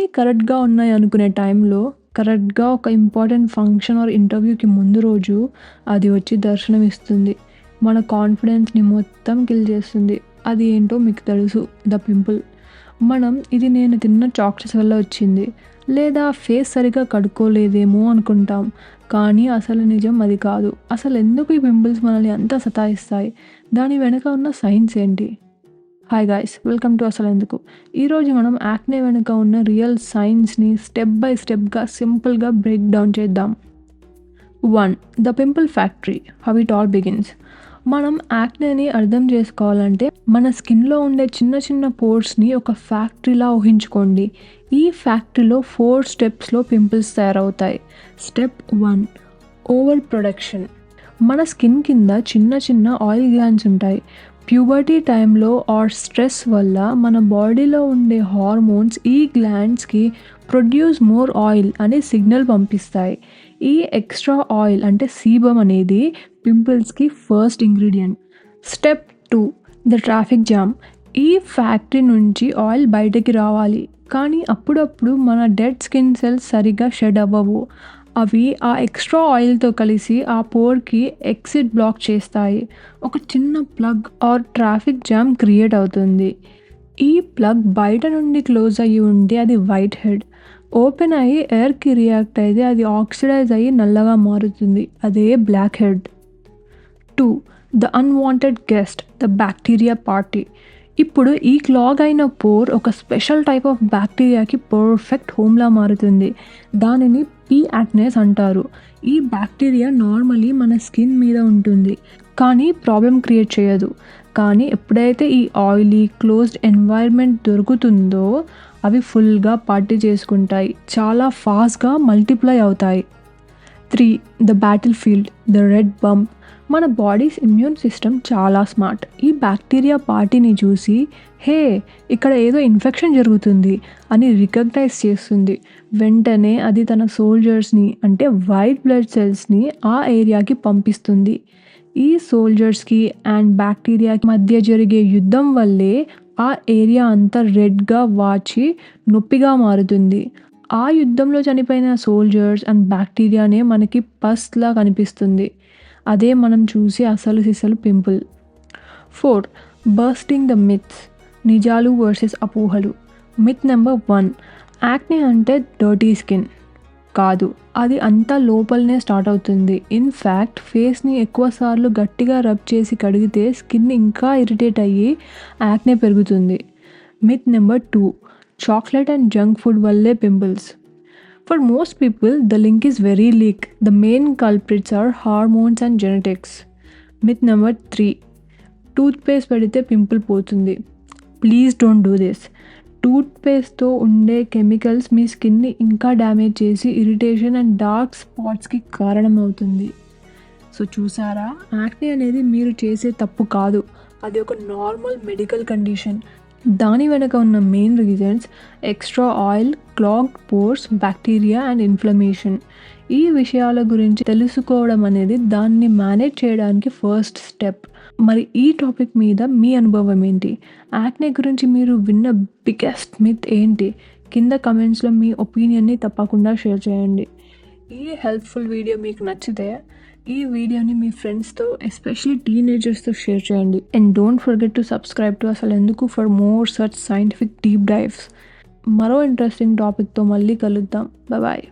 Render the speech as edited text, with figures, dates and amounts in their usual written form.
అన్నీ కరెక్ట్‌గా ఉన్నాయి అనుకునే టైంలో, కరెక్ట్‌గా ఒక ఇంపార్టెంట్ ఫంక్షన్ ఆర్ ఇంటర్వ్యూకి ముందు రోజు అది వచ్చి దర్శనమిస్తుంది. మన కాన్ఫిడెన్స్‌ని మొత్తం కిల్ చేస్తుంది. అది ఏంటో మీకు తెలుసు, ద పింపుల్. మనం ఇది నేను తిన్న చాక్లెట్స్ వల్ల వచ్చింది, లేదా ఫేస్ సరిగ్గా కడుక్కోలేదేమో అనుకుంటాం. కానీ అసలు నిజం అది కాదు. అసలు ఎందుకు ఈ పింపుల్స్ మనల్ని అంత సతాయిస్తాయి? దాని వెనుక ఉన్న సైన్స్ ఏంటి? Hi guys, welcome to Asalenduku. ఈరోజు మనం యాక్నే వెనుక ఉన్న రియల్ సైన్స్ని స్టెప్ బై స్టెప్గా సింపుల్గా బ్రేక్ డౌన్ చేద్దాం. 1. The pimple factory, how it all begins. మనం యాక్నేని అర్థం చేసుకోవాలంటే మన స్కిన్లో ఉండే చిన్న చిన్న పోర్స్ని ఒక ఫ్యాక్టరీలా ఊహించుకోండి. ఈ ఫ్యాక్టరీలో 4 స్టెప్స్లో పింపుల్స్ తయారవుతాయి. Step 1, over production. మన స్కిన్ కింద చిన్న చిన్న ఆయిల్ గ్లాండ్స్ ఉంటాయి. ప్యూబర్టీ టైంలో ఆర్ స్ట్రెస్ వల్ల మన బాడీలో ఉండే హార్మోన్స్ ఈ గ్లాండ్స్కి ప్రొడ్యూస్ మోర్ ఆయిల్ అనే సిగ్నల్ పంపిస్తాయి. ఈ ఎక్స్ట్రా ఆయిల్ అంటే సీబమ్ అనేది పింపుల్స్కి first ingredient. Step 2, the traffic jam. ఈ ఫ్యాక్టరీ నుంచి ఆయిల్ బయటకి రావాలి, కానీ అప్పుడప్పుడు మన డెడ్ స్కిన్ సెల్స్ సరిగ్గా షెడ్ అవ్వవు. అవి ఆ ఎక్స్ట్రా ఆయిల్తో కలిసి ఆ పోర్కి ఎగ్జిట్ బ్లాక్ చేస్తాయి. ఒక చిన్న plug or traffic jam create అవుతుంది. ఈ ప్లగ్ బయట నుండి క్లోజ్ అయ్యి ఉంటే అది వైట్ హెడ్. ఓపెన్ అయ్యి ఎయిర్కి రియాక్ట్ అయితే అది ఆక్సిడైజ్ అయ్యి నల్లగా మారుతుంది. అదే blackhead. 2, the unwanted guest, the bacteria party. ఇప్పుడు ఈ క్లాగ్ అయిన పోర్ ఒక స్పెషల్ టైప్ ఆఫ్ బ్యాక్టీరియాకి పర్ఫెక్ట్ హోమ్లా మారుతుంది. దానిని పీ యాక్నెస్ అంటారు. ఈ బ్యాక్టీరియా నార్మలీ మన స్కిన్ మీద ఉంటుంది, కానీ ప్రాబ్లం క్రియేట్ చేయదు. కానీ ఎప్పుడైతే ఈ ఆయిలీ క్లోజ్డ్ ఎన్వైర్న్మెంట్ దొరుకుతుందో అవి ఫుల్గా పార్టీ చేసుకుంటాయి, చాలా ఫాస్ట్గా మల్టిప్లై అవుతాయి. 3, the battle field, the red bump. మన బాడీస్ ఇమ్యూన్ సిస్టమ్ చాలా స్మార్ట్. ఈ బ్యాక్టీరియా పార్టీని చూసి హే, ఇక్కడ ఏదో ఇన్ఫెక్షన్ జరుగుతుంది అని రికగ్నైజ్ చేస్తుంది. వెంటనే అది తన సోల్జర్స్ని అంటే వైట్ బ్లడ్ సెల్స్ని ఆ ఏరియాకి పంపిస్తుంది. ఈ సోల్జర్స్కి అండ్ బ్యాక్టీరియాకి మధ్య జరిగే యుద్ధం వల్లే ఆ ఏరియా అంతా రెడ్గా వాచి నొప్పిగా మారుతుంది. ఆ యుద్ధంలో చనిపోయిన సోల్జర్స్ అండ్ బ్యాక్టీరియానే మనకి పస్లా కనిపిస్తుంది. అదే మనం చూసే అసలు సిసలు పింపుల్. 4, బర్స్టింగ్ ద మిత్స్, నిజాలు వర్సెస్ అపోహలు. మిత్ నెంబర్ 1, యాక్నే అంటే డర్టీ స్కిన్ కాదు, అది అంతా లోపలనే స్టార్ట్ అవుతుంది. ఇన్ఫ్యాక్ట్ ఫేస్ని ఎక్కువసార్లు గట్టిగా రబ్ చేసి కడిగితే స్కిన్ ఇంకా ఇరిటేట్ అయ్యి యాక్నే పెరుగుతుంది. Myth number 2, chocolate and junk food వల్లే pimples. For most people, the link is very weak. The main culprits are hormones and genetics. Myth number 3, toothpaste పెడితే పింపుల్ పోతుంది. Please don't do this. టూత్పేస్ట్తో ఉండే chemicals మీ స్కిన్ని ఇంకా damage చేసి irritation and dark స్పాట్స్కి కారణమవుతుంది. So చూసారా, యాక్నే అనేది మీరు చేసే తప్పు కాదు, అది ఒక నార్మల్ మెడికల్ కండిషన్. దాని వెనక ఉన్న main reasons extra oil, clogged pores, bacteria and inflammation. ఈ విషయాల గురించి తెలుసుకోవడం అనేది దాన్ని మేనేజ్ చేయడానికి ఫస్ట్ స్టెప్. మరి ఈ టాపిక్ మీద మీ అనుభవం ఏంటి? యాక్నే గురించి మీరు విన్న బిగ్గెస్ట్ మిత్ ఏంటి? కింద కమెంట్స్లో మీ ఒపీనియన్ని తప్పకుండా షేర్ చేయండి. ఈ హెల్ప్ఫుల్ వీడియో మీకు నచ్చితే ఈ వీడియోని మీ ఫ్రెండ్స్తో, ఎస్పెషలీ టీనేజర్స్తో షేర్ చేయండి. And don't forget to subscribe to Asalenduku for more such scientific deep dives. మరో ఇంట్రెస్టింగ్ టాపిక్తో మళ్ళీ కలుద్దాం. బాయ్.